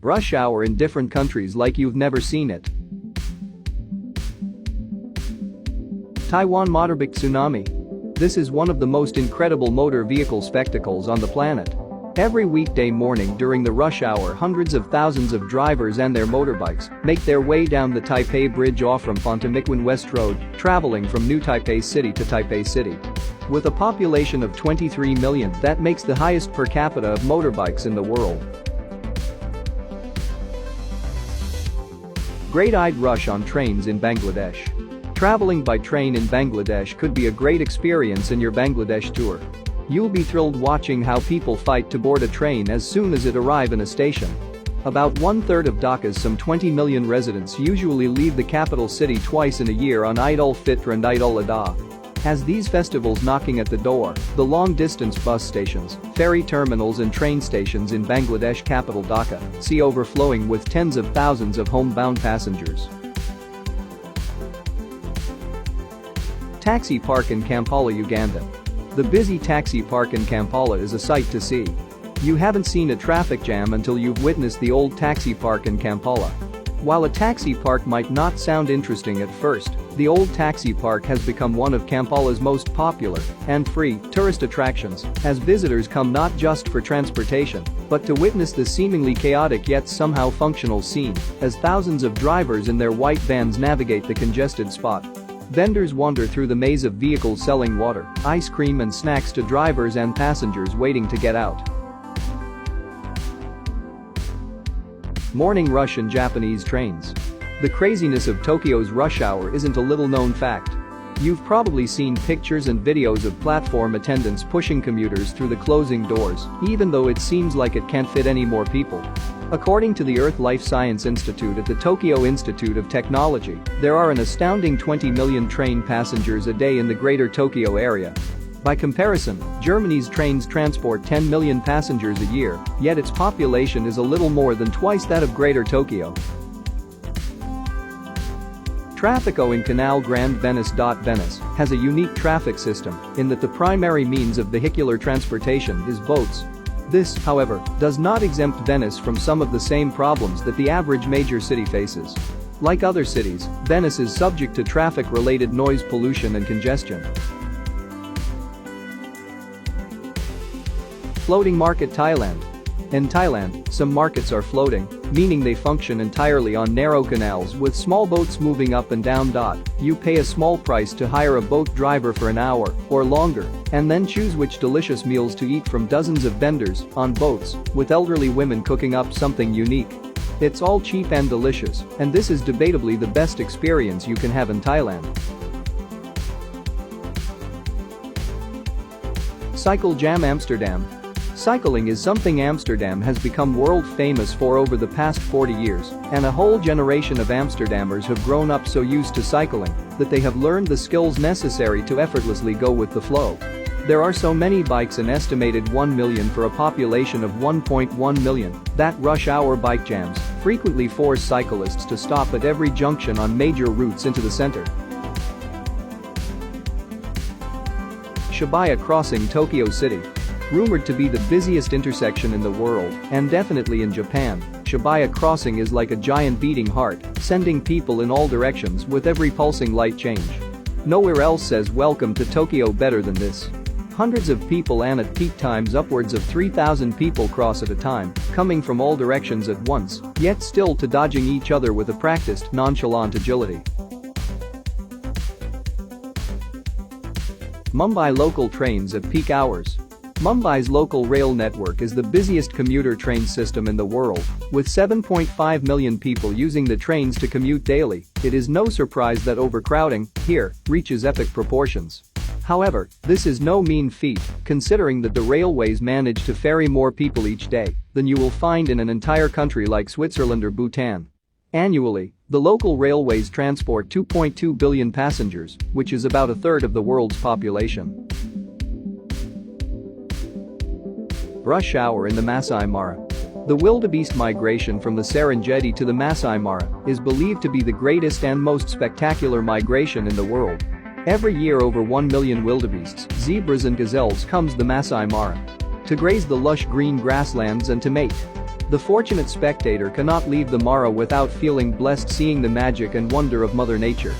Rush hour in different countries like you've never seen it. Taiwan motorbike tsunami. This is one of the most incredible motor vehicle spectacles on the planet. Every weekday morning during the rush hour, hundreds of thousands of drivers and their motorbikes make their way down the Taipei Bridge off from Pontomiquan West Road, traveling from New Taipei City to Taipei City. With a population of 23 million, that makes the highest per capita of motorbikes in the world. Great-eyed rush on trains in Bangladesh. Traveling by train in Bangladesh could be a great experience in your Bangladesh tour. You'll be thrilled watching how people fight to board a train as soon as it arrives in a station. About one-third of Dhaka's some 20 million residents usually leave the capital city twice in a year on Eid al-Fitr and Eid al-Adha. As these festivals knocking at the door, the long-distance bus stations, ferry terminals and train stations in Bangladesh capital Dhaka see overflowing with tens of thousands of homebound passengers. Taxi park in Kampala, Uganda. The busy taxi park in Kampala is a sight to see. You haven't seen a traffic jam until you've witnessed the old taxi park in Kampala. While a taxi park might not sound interesting at first, the old taxi park has become one of Kampala's most popular and free tourist attractions, as visitors come not just for transportation, but to witness the seemingly chaotic yet somehow functional scene as thousands of drivers in their white vans navigate the congested spot. Vendors wander through the maze of vehicles selling water, ice cream and snacks to drivers and passengers waiting to get out. Morning rush in Japanese trains. The craziness of Tokyo's rush hour isn't a little-known fact. You've probably seen pictures and videos of platform attendants pushing commuters through the closing doors, even though it seems like it can't fit any more people. According to the Earth Life Science Institute at the Tokyo Institute of Technology, there are an astounding 20 million train passengers a day in the Greater Tokyo area. By comparison, Germany's trains transport 10 million passengers a year, yet its population is a little more than twice that of Greater Tokyo. Traffico in Canal Grande Venice. Venice has a unique traffic system in that the primary means of vehicular transportation is boats. This, however, does not exempt Venice from some of the same problems that the average major city faces. Like other cities, Venice is subject to traffic-related noise pollution and congestion. Floating market Thailand. In Thailand, some markets are floating, meaning they function entirely on narrow canals with small boats moving up and down. You pay a small price to hire a boat driver for an hour or longer, and then choose which delicious meals to eat from dozens of vendors on boats, with elderly women cooking up something unique. It's all cheap and delicious, and this is debatably the best experience you can have in Thailand. Cycle Jam Amsterdam. Cycling is something Amsterdam has become world famous for over the past 40 years, and a whole generation of Amsterdammers have grown up so used to cycling that they have learned the skills necessary to effortlessly go with the flow. There are so many bikes, an estimated 1 million for a population of 1.1 million, that rush hour bike jams frequently force cyclists to stop at every junction on major routes into the center. Shibuya Crossing, Tokyo City. Rumored to be the busiest intersection in the world, and definitely in Japan, Shibuya Crossing is like a giant beating heart, sending people in all directions with every pulsing light change. Nowhere else says welcome to Tokyo better than this. Hundreds of people, and at peak times upwards of 3,000 people cross at a time, coming from all directions at once, yet still to dodging each other with a practiced, nonchalant agility. Mumbai local trains at peak hours. Mumbai's local rail network is the busiest commuter train system in the world, with 7.5 million people using the trains to commute daily. It is no surprise that overcrowding here reaches epic proportions. However, this is no mean feat, considering that the railways manage to ferry more people each day than you will find in an entire country like Switzerland or Bhutan. Annually, the local railways transport 2.2 billion passengers, which is about a third of the world's population. Rush hour in the Masai Mara. The wildebeest migration from the Serengeti to the Masai Mara is believed to be the greatest and most spectacular migration in the world. Every year over 1 million wildebeests, zebras and gazelles comes the Masai Mara to graze the lush green grasslands and to mate. The fortunate spectator cannot leave the Mara without feeling blessed seeing the magic and wonder of Mother Nature.